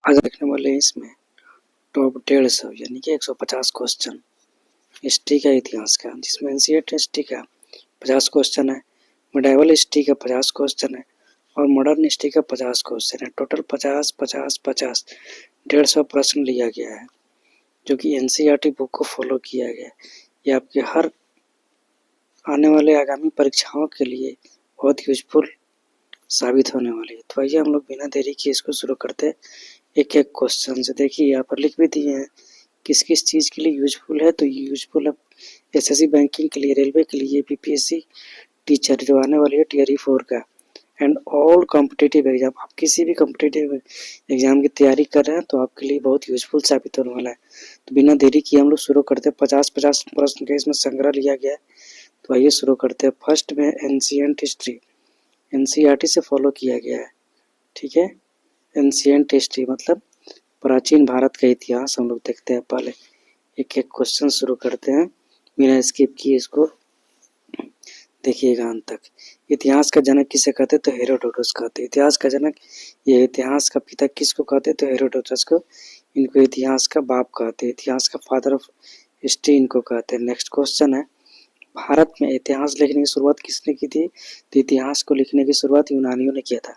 आज देखने वाले हैं इसमें टॉप 150 यानी कि 150 क्वेश्चन हिस्ट्री का, इतिहास का, जिसमें एंशिएंट हिस्ट्री का 50 क्वेश्चन है, मिडाइवल हिस्ट्री का 50 क्वेश्चन है और मॉडर्न हिस्ट्री का 50 क्वेश्चन है। टोटल 50 50 50 150 प्रश्न लिया गया है, जो कि एनसीईआरटी बुक को फॉलो किया गया है। ये आपके हर आने वाले आगामी परीक्षाओं के लिए बहुत यूजफुल साबित होने वाली है। तो आइए हम लोग बिना देरी किए इसको शुरू करते हैं एक एक क्वेश्चन से। देखिए यहाँ पर लिख भी दिए हैं किस किस चीज़ के लिए यूजफुल है। तो ये यूजफुल है एसएससी बैंकिंग के लिए, रेलवे के लिए, बीपीएससी टीचर जो आने वाली है टीआरई 4 का, एंड ऑल कॉम्पिटिटिव एग्जाम। आप किसी भी कॉम्पिटिटिव एग्जाम की तैयारी कर रहे हैं तो आपके लिए बहुत यूजफुल साबित होने वाला है। तो बिना देरी किए हम लोग शुरू करते हैं। 50-50 प्रश्न का इसमें संग्रह लिया गया है। तो आइए शुरू करते हैं। फर्स्ट में एंशिएंट हिस्ट्री, एनसीईआरटी से फॉलो किया गया है, ठीक है। एंशिएंट हिस्ट्री मतलब प्राचीन भारत का इतिहास हम लोग देखते हैं। पहले एक एक क्वेश्चन शुरू करते हैं बिना स्किप किए, इसको देखिएगा अंत तक। इतिहास का जनक किसे कहते हैं? तो हेरोडोटस कहते हैं इतिहास का जनक। ये इतिहास का पिता किसको कहते हैं? तो हेरोडोटस को। इनको इतिहास का बाप कहते हैं, इतिहास का फादर ऑफ हिस्ट्री इनको कहते हैं। नेक्स्ट क्वेश्चन है, भारत में इतिहास लिखने की शुरुआत किसने की थी? तो इतिहास को लिखने की शुरुआत यूनानियों ने किया था।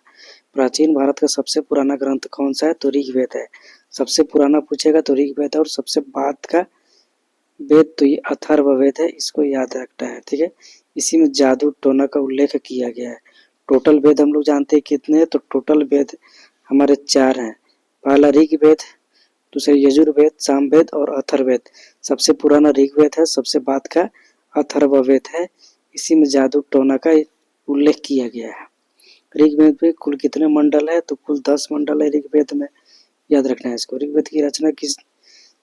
प्राचीन भारत का सबसे पुराना ग्रंथ कौन सा है? तो ऋग्वेद है। सबसे पुराना पूछेगा तो ऋग्वेद है, और सबसे बाद का वेद तो ये अथर्ववेद है, इसको याद रखना है, ठीक है। इसी में जादू टोना का उल्लेख किया गया है। टोटल वेद हम लोग जानते हैं कितने हैं? तो टोटल वेद हमारे 4 हैं। पहला ऋग्वेद, दूसरा यजुर्वेद, सामवेद और अथर्ववेद। सबसे पुराना ऋग्वेद है, सबसे बाद का अथर्ववेद है। इसी में जादू टोना का उल्लेख किया गया है। ऋग्वेद में कुल कितने मंडल है? तो कुल 10 मंडल है ऋग्वेद में, याद रखना है इसको। ऋग्वेद की रचना किस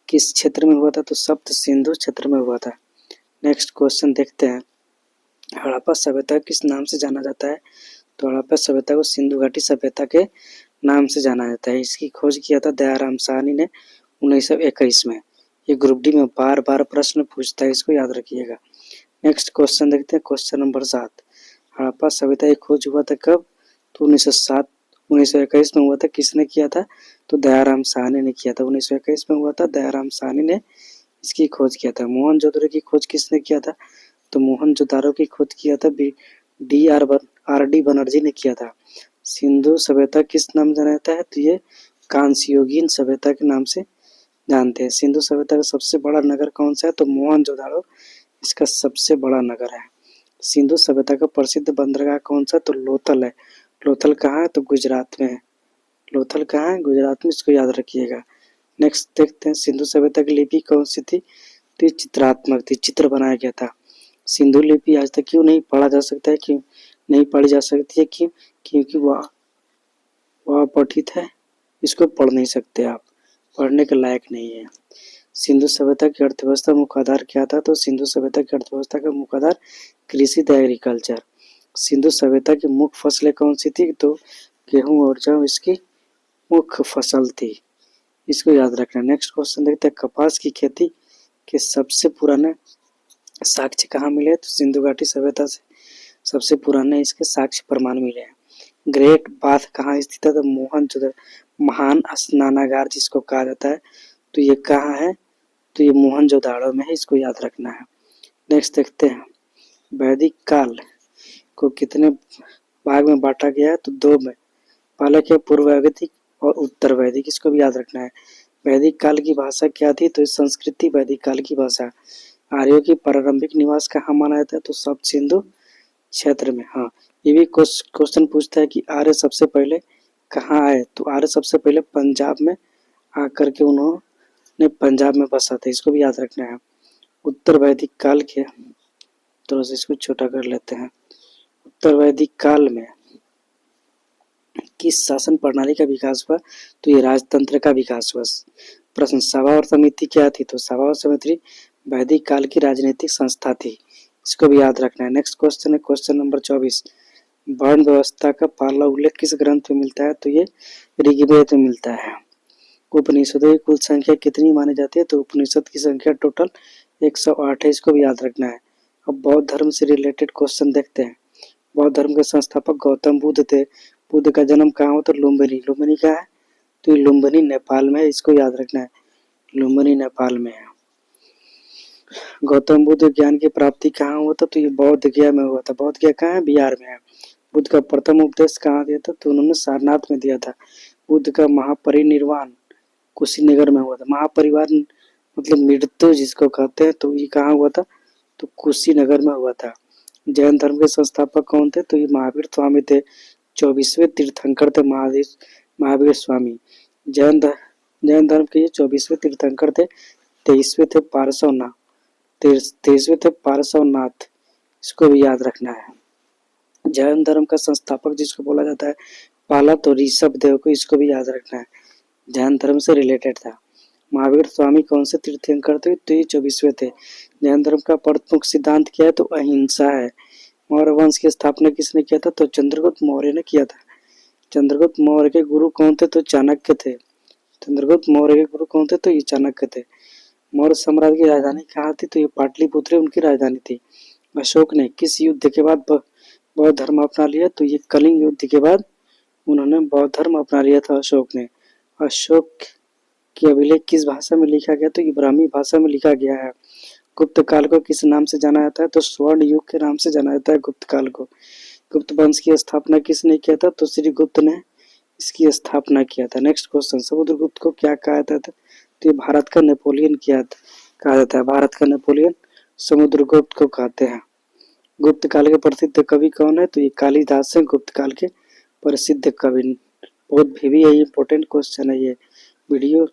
किस क्षेत्र में हुआ था? तो सप्त सिंधु क्षेत्र में हुआ था। नेक्स्ट क्वेश्चन देखते हैं, हड़प्पा सभ्यता किस नाम से जाना जाता है? तो हड़प्पा सभ्यता को सिंधु घाटी सभ्यता के नाम से जाना जाता है। इसकी खोज किया था दयाराम साहनी ने 1921 में। ये ग्रुप डी में बार बार प्रश्न पूछता है, इसको याद रखिएगा। नेक्स्ट क्वेश्चन देखते हैं, क्वेश्चन नंबर 7, हड़प्पा सभ्यता की खोज हुआ था कब? तो 1921 में हुआ था। किसने किया था? तो दयाराम साहनी ने किया था। 1921 में हुआ था, दयाराम साहनी ने इसकी खोज किया था। मोहनजोदड़ो की खोज किसने किया था? तो मोहनजोदारो की खोज किया था आर डी बनर्जी ने किया था। सिंधु सभ्यता किस नाम जाना जाता है? तो ये कांस्ययुगीन सभ्यता के नाम से जानते हैं। सिंधु सभ्यता का सबसे बड़ा नगर कौन सा है? तो मोहनजोदारो इसका सबसे बड़ा नगर है। सिंधु सभ्यता का प्रसिद्ध बंदरगाह कौन सा? तो लोथल है। लोथल कहाँ है? तो गुजरात में है। लोथल कहाँ है? गुजरात में, इसको याद रखिएगा। नेक्स्ट देखते हैं, सिंधु सभ्यता की लिपि कौन सी थी? तो चित्रात्मक थी, चित्र बनाया गया था। सिंधु लिपि आज तक क्यों नहीं पढ़ा जा सकता है? क्यों नहीं पढ़ी जा सकती है? क्यों? क्योंकि वह पठित है, इसको पढ़ नहीं सकते आप, पढ़ने के लायक नहीं है। सिंधु सभ्यता की अर्थव्यवस्था मुख्य आधार क्या था? तो सिंधु सभ्यता की अर्थव्यवस्था का मुख्य आधार कृषि था, एग्रीकल्चर। सिंधु सभ्यता की मुख्य फसलें कौन सी थी? तो गेहूं और जौ इसकी मुख्य फसल थी, इसको याद रखना। नेक्स्ट क्वेश्चन देखते हैं, कपास की खेती के सबसे पुराने साक्ष्य कहाँ मिले? तो सिंधु घाटी सभ्यता से सबसे पुराने इसके साक्ष्य प्रमाण मिले हैं। ग्रेट बाथ कहाँ स्थित है? तो मोहनजोदड़ो, महान स्नानागार जिसको कहा जाता है, तो ये कहाँ है? तो ये मोहनजोदाड़ो में है, इसको याद रखना है। नेक्स्ट देखते हैं, वैदिक काल को कितने भाग में बांटा गया है? तो 2 में। पहला क्या? पूर्व वैदिक और उत्तर वैदिक, इसको भी याद रखना है। वैदिक काल की भाषा क्या थी? तो संस्कृति वैदिक काल की भाषा। आर्यों की प्रारंभिक निवास कहाँ माना जाता है? तो सप्त सिंधु क्षेत्र में। हाँ, ये भी क्वेश्चन पूछता है कि आर्य सबसे पहले कहाँ आए? तो आर्य सबसे पहले पंजाब में आकर के उन्होंने पंजाब में बसा था, इसको भी याद रखना है। उत्तर वैदिक काल के, थोड़ा सा इसको छोटा कर लेते हैं। उत्तर वैदिक काल में किस शासन प्रणाली का विकास हुआ? तो ये राजतंत्र का विकास हुआ। प्रश्न, सभा और समिति क्या थी? तो सभा और समिति वैदिक काल की राजनीतिक संस्था थी, इसको भी याद रखना है। नेक्स्ट क्वेश्चन है क्वेश्चन नंबर 24, वर्ण व्यवस्था का पहला उल्लेख किस ग्रंथ में मिलता है? तो ये ऋग्वेद में मिलता है। उपनिषदों की कुल संख्या कितनी मानी जाती है? तो उपनिषद की संख्या टोटल 108 है, इसको भी याद रखना है। अब बौद्ध धर्म से रिलेटेड क्वेश्चन देखते हैं। बौद्ध धर्म के संस्थापक गौतम बुद्ध थे। बुद्ध का जन्म कहाँ हुआ? तो लुम्बिनी। लुम्बिनी कहाँ है? तो ये लुम्बिनी नेपाल में है, इसको याद रखना है, लुम्बिनी नेपाल में है। गौतम बुद्ध ज्ञान की प्राप्ति कहाँ हुआ था? तो ये बौद्ध गया में हुआ था। बौद्ध गया कहाँ है? बिहार में है। बुद्ध का प्रथम उपदेश कहाँ दिया था? तो उन्होंने सारनाथ में दिया था। बुद्ध का महापरिनिर्वाण कुशीनगर में हुआ था। महापरिवार मतलब मृत्यु जिसको कहते हैं, तो ये कहाँ हुआ था? तो कुशीनगर में हुआ था। जैन धर्म के संस्थापक कौन थे? तो ये महावीर स्वामी थे। 24वें तीर्थंकर थे महावीर स्वामी। जैन धर्म के ये 24वें तीर्थंकर थे। 23वें थे पार्श्वनाथ, 23वें थे पार्श्वनाथ, इसको भी याद रखना है। जैन धर्म का संस्थापक जिसको बोला जाता है पहला तो ऋषभ देव को, इसको भी याद रखना है, जैन धर्म से रिलेटेड था। महावीर स्वामी कौन से तीर्थंकर थे? तो ये 24वें थे। जैन धर्म का प्रमुख सिद्धांत क्या है? तो अहिंसा है। मौर्य वंश की स्थापना किसने किया था? तो चंद्रगुप्त मौर्य ने किया था। चंद्रगुप्त मौर्य के गुरु कौन थे? तो चाणक्य थे। चंद्रगुप्त मौर्य के गुरु कौन थे? तो ये चाणक्य थे। मौर्य साम्राज्य की राजधानी कहाँ थी? तो ये पाटलिपुत्र उनकी राजधानी थी। अशोक ने किस युद्ध के बाद बौद्ध धर्म अपना लिया? तो ये कलिंग युद्ध के बाद उन्होंने बौद्ध धर्म अपना लिया था अशोक ने। अशोक की अभिलेख किस भाषा में लिखा गया? तो ये ब्राह्मी भाषा में लिखा गया है। गुप्त काल को किस नाम से जाना जाता है? तो स्वर्ण युग के नाम से जाना जाता है गुप्त काल को। गुप्त वंश की स्थापना किसने किया था? तो श्री गुप्त ने इसकी स्थापना किया था। नेक्स्ट क्वेश्चन, समुद्रगुप्त को क्या कहा जाता था? तो ये भारत का नेपोलियन कहा जाता है। भारत का नेपोलियन समुद्रगुप्त को कहते हैं। गुप्त काल के प्रसिद्ध कवि कौन है? तो ये कालिदास है गुप्त काल के प्रसिद्ध कवि। बहुत भी है, इंपॉर्टेंट क्वेश्चन है ये। वीडियो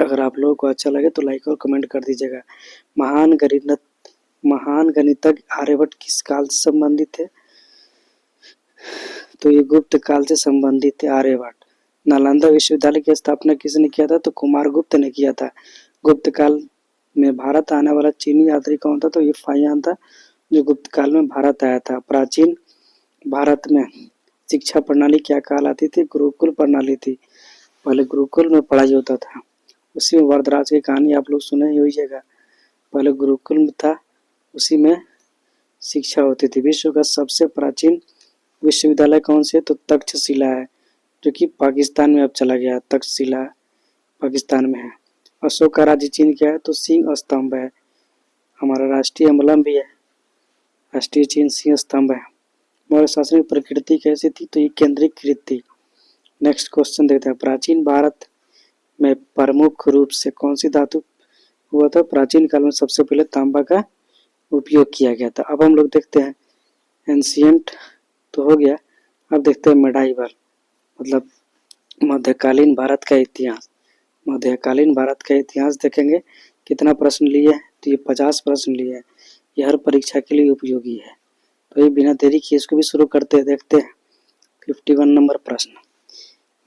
अगर आप लोगों को अच्छा लगे तो लाइक और कमेंट कर दीजिएगा। महान गणितज्ञ आर्यभट्ट किस काल से संबंधित है? तो ये गुप्त काल से संबंधित है आर्यभट्ट। नालंदा विश्वविद्यालय की स्थापना किसने किया था? तो कुमारगुप्त ने किया था। गुप्त काल में भारत आने वाला चीनी यात्री कौन था? तो ये फाहियान था, जो गुप्त काल में भारत आया था। प्राचीन भारत में शिक्षा प्रणाली क्या कहलाती थी? गुरुकुल प्रणाली थी। पहले गुरुकुल में पढ़ाई होता था। उसी में वरदराज की कहानी आप लोग सुने ही होइएगा। पहले गुरुकुल में था, उसी में शिक्षा होती थी। विश्व का सबसे प्राचीन विश्वविद्यालय कौन से है? तो तक्षशिला है, जो कि पाकिस्तान में अब चला गया। तक्षशिला पाकिस्तान में है। अशोक का राज्य चिन्ह क्या है? तो सिंह स्तंभ है। हमारा राष्ट्रीय एम्बलम भी है, राष्ट्रीय चिन्ह सिंह स्तंभ है। मौर्य शासन की प्रकृति कैसी थी? तो ये केंद्रीकृत थी। नेक्स्ट क्वेश्चन देखते हैं, प्राचीन भारत में प्रमुख रूप से कौन सी धातु हुआ था? प्राचीन काल में सबसे पहले तांबा का उपयोग किया गया था। अब हम लोग देखते हैं एंशियंट तो हो गया, अब देखते हैं मेडाइवल मतलब मध्यकालीन भारत का इतिहास। मध्यकालीन भारत का इतिहास देखेंगे। कितना प्रश्न लिए हैं? तो ये 50 प्रश्न लिए हैं। ये हर परीक्षा के लिए उपयोगी है। तो ये बिना देरी किए इसको भी शुरू करते हैं। देखते हैं 51 नंबर प्रश्न,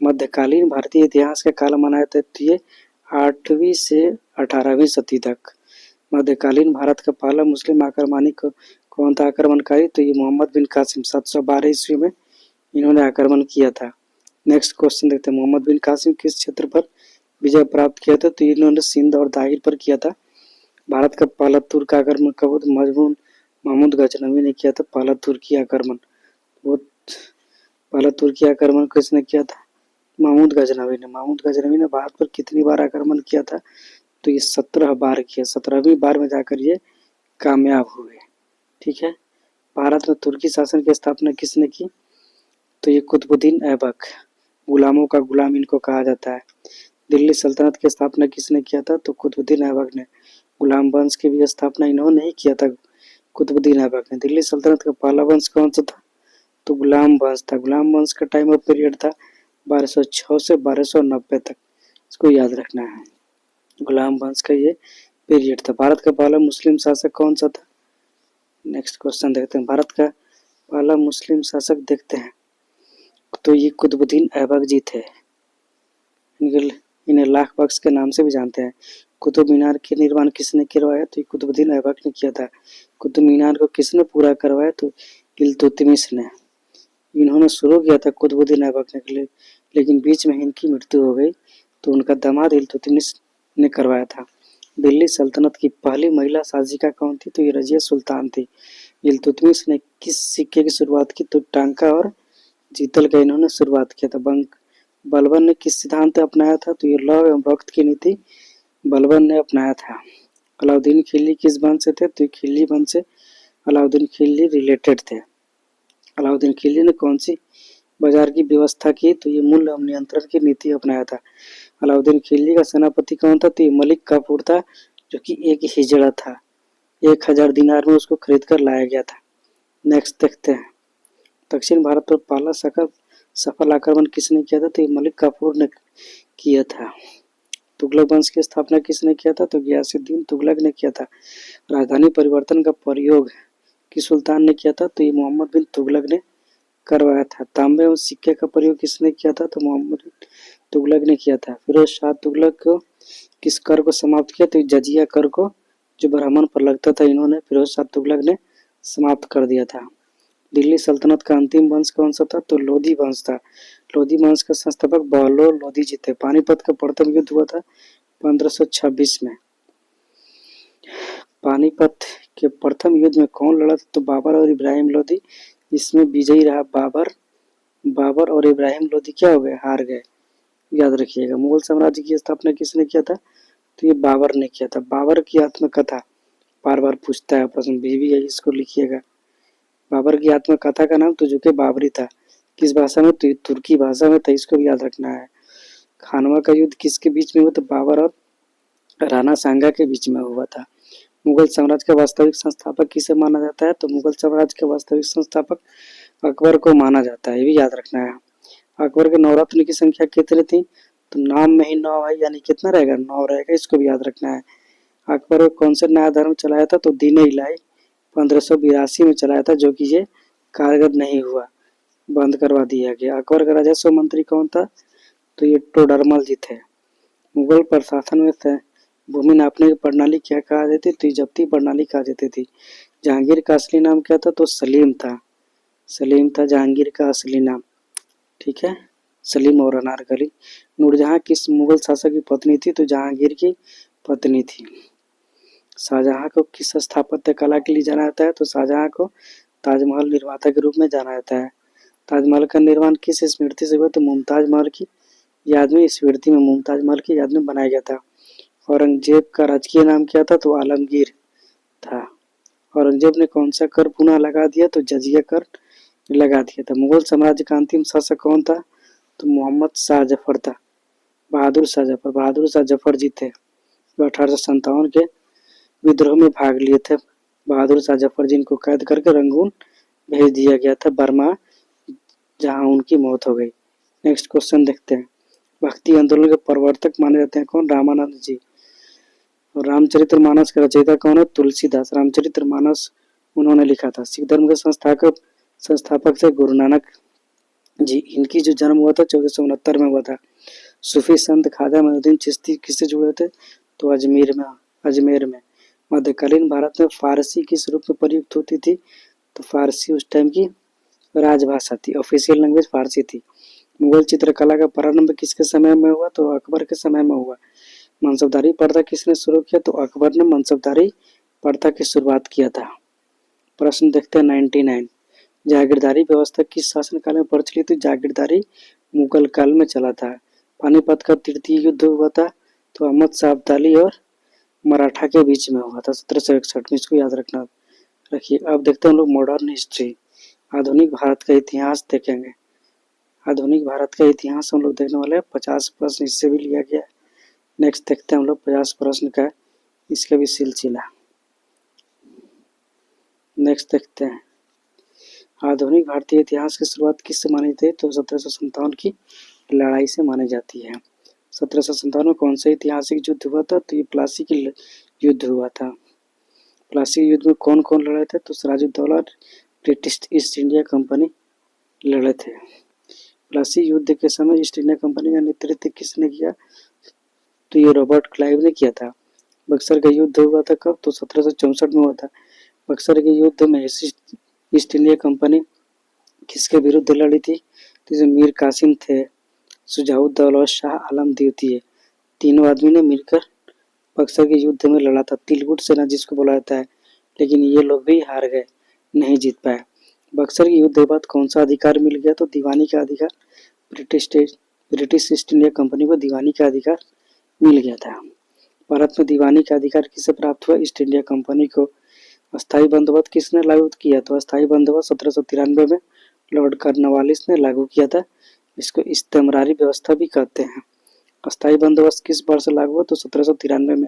मध्यकालीन भारतीय इतिहास का काल माना जाता है तो ये 8वीं से 18वीं सदी तक। मध्यकालीन भारत का पहला मुस्लिम आक्रमणी कौन था आक्रमणकारी? तो ये मोहम्मद बिन कासिम 712 ईस्वी में इन्होंने आक्रमण किया था। नेक्स्ट क्वेश्चन देखते हैं, मोहम्मद बिन कासिम किस क्षेत्र पर विजय प्राप्त किया था? तो इन्होंने सिंध और दाहिर पर किया था। भारत का पहला तुर्क आक्रमण कब? महमूद गजनवी ने किया था पहला तुर्की आक्रमण। वो पहला तुर्की आक्रमण किसने किया था? महमूद गजनवी ने। महमूद गजनवी ने भारत पर कितनी बार आक्रमण किया था? तो ये 17 बार किया। 17वीं बार में जाकर ये कामयाब हुए। ठीक है। भारत में तुर्की शासन की स्थापना किसने की? तो ये कुतुबुद्दीन ऐबक, गुलामों का गुलाम इनको कहा जाता है। दिल्ली सल्तनत की स्थापना किसने किया था? तो कुतुबुद्दीन ऐबक ने। गुलाम वंश की भी स्थापना इन्होंने ही किया था, कुतुबुद्दीन ऐबक ने। दिल्ली सल्तनत का पहला वंश कौन सा था? तो गुलाम वंश था। गुलाम वंश का टाइम ऑफ पीरियड था 1206 से 1290 तक, इसको याद रखना है। गुलाम वंश का ये पीरियड था। भारत का पहला मुस्लिम शासक कौन सा था? नेक्स्ट क्वेश्चन देखते हैं, भारत का पहला मुस्लिम शासक देखते हैं तो ये कुतुबुद्दीन ऐबक जी थे। इन्हें लाख बख्श के नाम से भी जानते हैं। कुतुब मीनार के निर्माण किसने करवाया? तो ये कुतुबुद्दीन ऐबक ने किया था। कुतुब मीनार को किसने पूरा करवाया? तो इल्तुतमिश ने। इन्होंने शुरू किया था कुतुबुद्दीन ऐबक ने, लेकिन बीच में इनकी मृत्यु हो गई तो उनका दामाद इल्तुतमिश ने करवाया था। दिल्ली सल्तनत की पहली महिला शासिका कौन थी? तो ये रजिया सुल्तान थी। इल्तुतमिश ने किस सिक्के की शुरुआत की? तो टांका और जीतल का इन्होंने शुरुआत किया था। बलबन ने किस सिद्धांत अपनाया था? तो ये लव एवं वक्त की नीति बलबन ने अपनाया था। अलाउद्दीन खिलजी किस वंश से थे? तो ये खिलजी वंश से अलाउद्दीन खिलजी रिलेटेड थे। अलाउद्दीन खिलजी ने कौन सी बाजार की व्यवस्था की? तो ये मूल्य एवं नियंत्रण की नीति अपनाया था। अलाउद्दीन खिलजी का सेनापति कौन था? तो ये मलिक काफूर था, जो कि एक हिजड़ा था। 1000 दिनार में उसको खरीद कर लाया गया था। नेक्स्ट देखते हैं, दक्षिण भारत पर पहला सफल आक्रमण किसने किया था? तो ये मलिक काफूर ने किया था। तुगलक वंश की स्थापना किसने किया था? तो गियासुद्दीन तुगलक ने किया था। राजधानी परिवर्तन का प्रयोग किस सुल्तान ने किया था? तो ये मोहम्मद बिन तुगलक ने करवाया था। तांबे और सिक्के का प्रयोग किसने किया था? तो मोहम्मद बिन तुगलक ने किया था। फिरोज शाह तुगलक को किस कर को समाप्त किया? तो जजिया कर को, जो ब्राह्मण पर लगता था, इन्होंने फिरोज शाह तुगलक ने समाप्त कर दिया था। दिल्ली सल्तनत का अंतिम वंश कौन सा था? तो लोधी वंश था। लोधी वंश का संस्थापक बहलोल लोधी जी थे। पानीपत का प्रथम युद्ध हुआ था 1526 में। पानीपत के प्रथम युद्ध में कौन लड़ा था? तो बाबर और इब्राहिम लोधी। इसमें विजयी रहा बाबर। बाबर और इब्राहिम लोधी क्या हो गए? हार गए, याद रखिएगा। मुगल साम्राज्य की स्थापना किसने किया था? तो ये बाबर ने किया था। बाबर की आत्मकथा बार बार पूछता है प्रश्न, भी है, इसको लिखिएगा। बाबर की आत्मकथा का नाम तुजुके बाबरी था। किस भाषा में? तो तुर्की भाषा में था, इसको भी याद रखना है। खानवा का युद्ध किसके बीच में हुआ? तो बाबर और राणा सांगा के बीच में हुआ था। मुगल साम्राज्य का वास्तविक संस्थापक किसे माना जाता है? तो मुगल साम्राज्य का वास्तविक संस्थापक अकबर को माना जाता है, ये भी याद रखना है। अकबर के नवरत्न की संख्या कितनी थी? तो नाम में ही 9 है, यानी कितना रहेगा? 9 रहेगा, इसको भी याद रखना है। अकबर ने कौन सा नया धर्म चलाया था? तो दीन इलाही 1582 में चलाया था, जो कि ये कारगर नहीं हुआ, बंद करवा दिया गया। अकबर का राजस्व मंत्री कौन था? तो ये टोडरमल जी थे। मुगल प्रशासन में भूमि नापने की प्रणाली क्या कहा जाती थी? जब्ती प्रणाली कहा जाती थी। जहांगीर का असली नाम क्या था? तो सलीम था। सलीम था जहांगीर का असली नाम, ठीक है, सलीम और अनारकली। नूरजहां किस मुगल शासक की पत्नी थी? तो जहांगीर की पत्नी थी। शाहजहां को किस स्थापत्य कला के लिए जाना जाता है? तो शाहजहां को ताजमहल निर्माता के रूप में जाना जाता है। ताजमहल का निर्माण किस स्मृति से हुआ? तो मुमताज महल की याद में, स्मृति में, मुमताज महल की याद में बनाया गया था। औरंगजेब का राजकीय नाम क्या था? तो आलमगीर था। औरंगजेब ने कौन सा कर पुनः लगा दिया? तो जजिया कर लगा दिया था। मुगल साम्राज्य का अंतिम शासक कौन था? तो मोहम्मद शाह जफर था। बहादुर शाह जफर, बहादुर शाह जफर जी थे, जो 1857 के विद्रोह में भाग लिए थे। बहादुर शाह जफर जी को कैद करके रंगून भेज दिया गया था, बर्मा, जहां उनकी मौत हो गई। नेक्स्ट क्वेश्चन देखते हैं। भक्ति आंदोलन के प्रवर्तक माने जाते हैं कौन? रामानंद जी। और रामचरितमानस का रचयिता कौन है? तुलसीदास। रामचरितमानस उन्होंने लिखा था। सिख धर्म के संस्थापक थे गुरु नानक जी। इनकी जो जन्म हुआ था 1469 में हुआ था। सूफी संत ख्वाजा मोइनुद्दीन चिश्ती किससे जुड़े थे? तो अजमेर में। मध्यकालीन भारत में फारसी किस रूप में प्रयुक्त होती थी? तो फारसी उस टाइम की राजभाषा थी, ऑफिशियल लैंग्वेज फारसी थी। मुगल चित्रकला का प्रारंभ किसके समय में हुआ? तो अकबर के समय में हुआ। मनसबदारी प्रथा किसने शुरू किया? तो अकबर ने मनसबदारी प्रथा की शुरुआत किया था। प्रश्न देखते हैं 99। जागीरदारी व्यवस्था किस शासनकाल में प्रचलित थी? जागीरदारी मुगल काल में चला था। पानीपत का तृतीय युद्ध हुआ था तो अहमद शाह अब्दाली और मराठा के बीच में हुआ था 1761 में, इसको याद रखना रखिए। अब देखते हैं हम लोग मॉडर्न हिस्ट्री, आधुनिक भारत का इतिहास देखेंगे। आधुनिक भारत का इतिहास हम लोग देखने वाले हैं। 50 प्रश्न इससे भी लिया गया है। नेक्स्ट देखते हैं हम लोग 50 प्रश्न का इसका भी सिलसिला। नेक्स्ट देखते हैं, आधुनिक भारतीय इतिहास की शुरुआत किससे मानी जाती है? तो 1757 की लड़ाई से मानी जाती है। 1757 में कौन सा ऐतिहासिक युद्ध हुआ था? तो ये प्लासी की युद्ध हुआ था। प्लासी युद्ध में कौन कौन लड़े थे? तो Sirajuddaula, British East India Company लड़े थे। प्लासी युद्ध के समय ईस्ट इंडिया कंपनी का नेतृत्व किसने किया? तो ये रॉबर्ट क्लाइव ने किया था। बक्सर का युद्ध हुआ था कब? तो 1764 में हुआ था। बक्सर के युद्ध में ईस्ट इंडिया कंपनी किसके विरुद्ध लड़ी थी? तो जो मीर कासिम थे, शुजाउद्दौला और शाह आलम द्वितीय, तीनों आदमी ने मिलकर बक्सर के युद्ध में लड़ा था। तिलकुट सेना जिसको बोला जाता है, लेकिन ये लोग भी हार गए, नहीं जीत पाए। बक्सर के युद्ध के बाद कौन सा अधिकार मिल गया? तो दीवानी का अधिकार ब्रिटिश ईस्ट इंडिया कंपनी को दीवानी का अधिकार मिल गया था। भारत में दीवानी का अधिकार किसे प्राप्त हुआ? ईस्ट इंडिया कंपनी को। अस्थायी बंदोबस्त किसने लागू किया? तो अस्थायी बंदोबस्त 1793 में लॉर्ड कॉर्नवालिस ने लागू किया था। इसको इस्तेमरारी व्यवस्था भी कहते हैं। अस्थायी बंदोबस्त किस वर्ष लागू हुआ? तो 1793 में।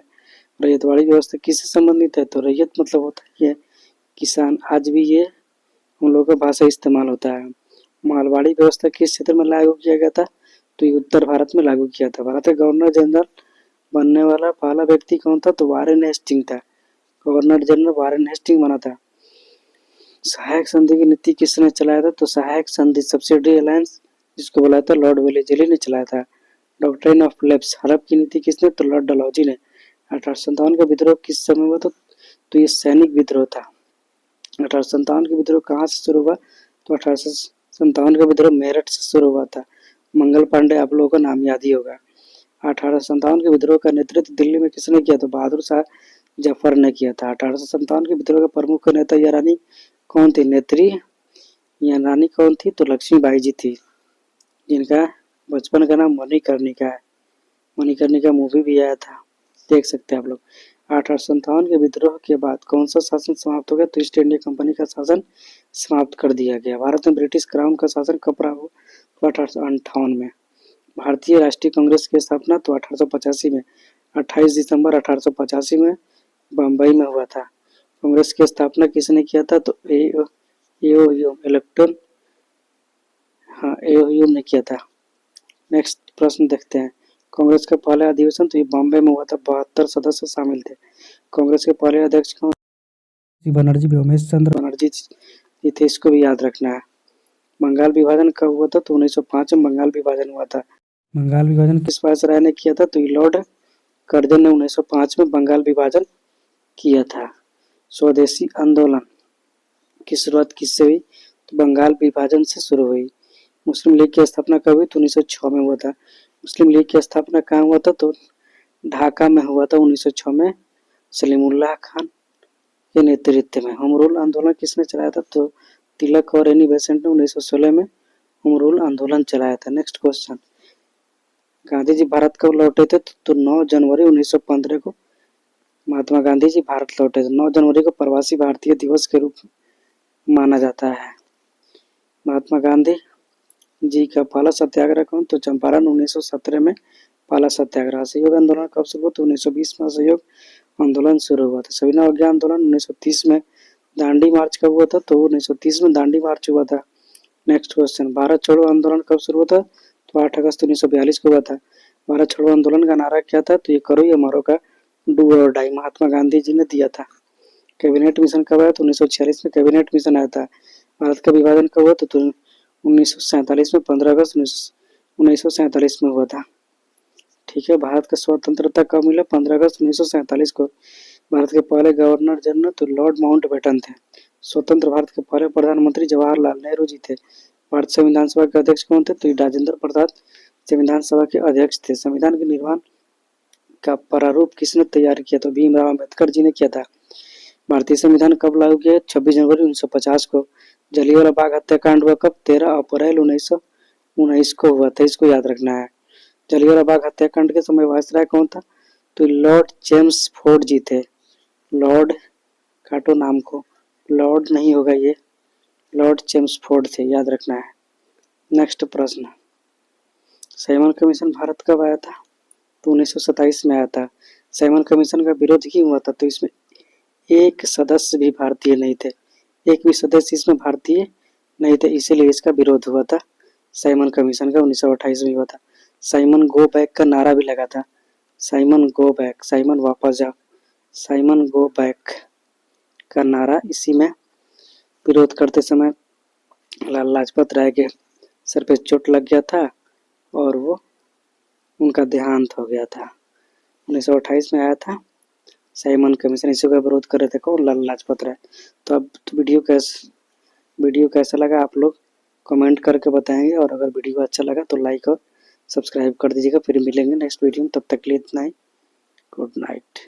रैयतवाड़ी व्यवस्था किससे संबंधित है? तो रैयत मतलब होता है ये किसान। आज भी ये हम लोगों का भाषा इस्तेमाल होता है। मालवाड़ी व्यवस्था किस क्षेत्र में लागू किया गया था? तो ये उत्तर भारत में लागू किया था। भारत का गवर्नर जनरल बनने वाला पहला व्यक्ति कौन था? तो वारेन हेस्टिंग था। गवर्नर जनरल वारेन हेस्टिंग बना था। सहायक संधि की नीति किसने चलाया था? तो सहायक संधि सब्सिडी अलायंस जिसको बोला था लॉर्ड वेलेजली ने चलाया था। डॉक्ट्रिन ऑफ लैप्स हड़प की नीति किसने? तो लॉर्ड डलहौजी ने। 1857 का विद्रोह किस समय हुआ था? तो ये सैनिक विद्रोह था। 1857 का विद्रोह कहाँ से शुरू हुआ? तो 1857 का विद्रोह मेरठ से शुरू हुआ था। मंगल पांडे आप लोगों का नाम याद ही होगा। 1857 के विद्रोह का नेतृत्व दिल्ली में किसने किया? तो बहादुर शाह जफर ने किया था। 1857 के विद्रोह का प्रमुख नेता या रानी कौन थी? नेत्री या रानी कौन थी? तो लक्ष्मीबाई जी थी, जिनका बचपन का नाम मणिकर्णिका है। मणिकर्णिका मूवी भी आया था, देख सकते हैं आप लोग। 1857 के विद्रोह के बाद कौन सा शासन समाप्त हो गया? तो ईस्ट इंडिया कंपनी का शासन समाप्त कर दिया गया। भारत में ब्रिटिश क्राउन का शासन कब प्रारंभ हुआ? तो 1858 में। भारतीय राष्ट्रीय कांग्रेस की स्थापना तो 1885 में। 28 दिसंबर 1885 में बम्बई में हुआ था। कांग्रेस की स्थापना किसने किया था? तो एओ इलेक्टन एओ ने किया था। नेक्स्ट प्रश्न देखते हैं। कांग्रेस का पहला अधिवेशन तो ये बॉम्बे में हुआ था। 72 सदस्य शामिल थे। कांग्रेस के पहले अध्यक्ष कौन? बनर्जी व्योमेश चंद्र बनर्जी जी थे, इसको भी याद रखना है। बंगाल विभाजन कब हुआ था? तो 1905 में बंगाल विभाजन हुआ था। बंगाल विभाजन किस वायसराय ने किया था? तो लॉर्ड कर्जन ने 1905 में बंगाल विभाजन किया था। स्वदेशी आंदोलन की शुरुआत किससे हुई? तो बंगाल विभाजन से शुरू हुई। मुस्लिम लीग की स्थापना कब हुई? तो 1906 में हुआ था। मुस्लिम लीग की स्थापना कहाँ हुआ था? तो ढाका में हुआ था 1906 में, सलीमुल्लाह खान के नेतृत्व में। होम रूल आंदोलन किसने चलाया था? तो तिलक और एनी बेसेंट ने 1916 में होम रूल आंदोलन चलाया था। नेक्स्ट क्वेश्चन, गांधी जी भारत कब लौटे थे? तो 9 जनवरी 1915 को महात्मा गांधी जी भारत लौटे थे। 9 जनवरी को प्रवासी भारतीय दिवस के रूप में माना जाता है। महात्मा गांधी जी का पहला सत्याग्रह कौन? तो चंपारण 1917 में पहला सत्याग्रह। असहयोग आंदोलन कब शुरू हुआ? तो 1920 में असहयोग आंदोलन शुरू हुआ था। सविनय अवज्ञा आंदोलन 1930 में। दांडी मार्च कब हुआ था? तो 1930 में दांडी मार्च हुआ था। नेक्स्ट क्वेश्चन, भारत छोड़ो आंदोलन कब शुरू हुआ था? तो 8 अगस्त 1942 को हुआ था। भारत छोड़ो आंदोलन का नारा क्या था? तो ये करो या मरो का डू और डाई महात्मा गांधी जी ने दिया था। कैबिनेट मिशन कब आया? तो 1946 में कैबिनेट मिशन आया था। भारत का विभाजन कब हुआ? तो 1947 में 15 अगस्त 1947 में हुआ था। ठीक है, भारत का स्वतंत्रता कब मिला? 15 अगस्त 1947 को। भारत के पहले गवर्नर जनरल तो लॉर्ड माउंटबेटन थे। स्वतंत्र भारत के पहले प्रधानमंत्री जवाहरलाल नेहरू जी थे। भारत संविधान सभा के अध्यक्ष कौन थे? तो राजेंद्र प्रसाद संविधान सभा के अध्यक्ष थे। संविधान के निर्माण का प्रारूप किसने तैयार किया? तो भीमराव अम्बेडकर जी ने किया था। भारतीय संविधान कब लागू किया? 26 जनवरी 1950 को। जलियांवाला बाग हत्याकांड हुआ कब? 13 अप्रैल 1919 को हुआ था, इसको याद रखना है। जलियांवाला बाग हत्याकांड के समय वायसराय कौन था? तो लॉर्ड जेम्स फोर्ड जी थे। लॉर्ड काटो नाम को, लॉर्ड नहीं होगा ये, लॉर्ड जेम्स फोर्ड थे, याद रखना है। नेक्स्ट प्रश्न, साइमन कमीशन भारत कब आया था? तो 1927 में आया था। साइमन कमीशन का विरोध क्यों हुआ था? तो इसमें एक सदस्य भी भारतीय नहीं थे, एक भी सदस्य इसमें भारतीय नहीं थे, इसीलिए इसका विरोध हुआ था। साइमन कमीशन का 1928 में हुआ था। साइमन गो बैक का नारा भी लगा था। साइमन गो बैक, साइमन वापस जाओ, साइमन गो बैक का नारा इसी में विरोध करते समय लाला लाजपत राय के सर पे चोट लग गया था और वो उनका देहांत हो गया था। 1928 में आया था साइमन कमीशन, इसी का विरोध कर रहे थे कौन? लाला लाजपत राय। तो अब तो वीडियो कैसा लगा आप लोग कमेंट करके बताएंगे, और अगर वीडियो अच्छा लगा तो लाइक और सब्सक्राइब कर दीजिएगा। फिर मिलेंगे नेक्स्ट वीडियो में, तब तक के लिए इतना ही। Good night.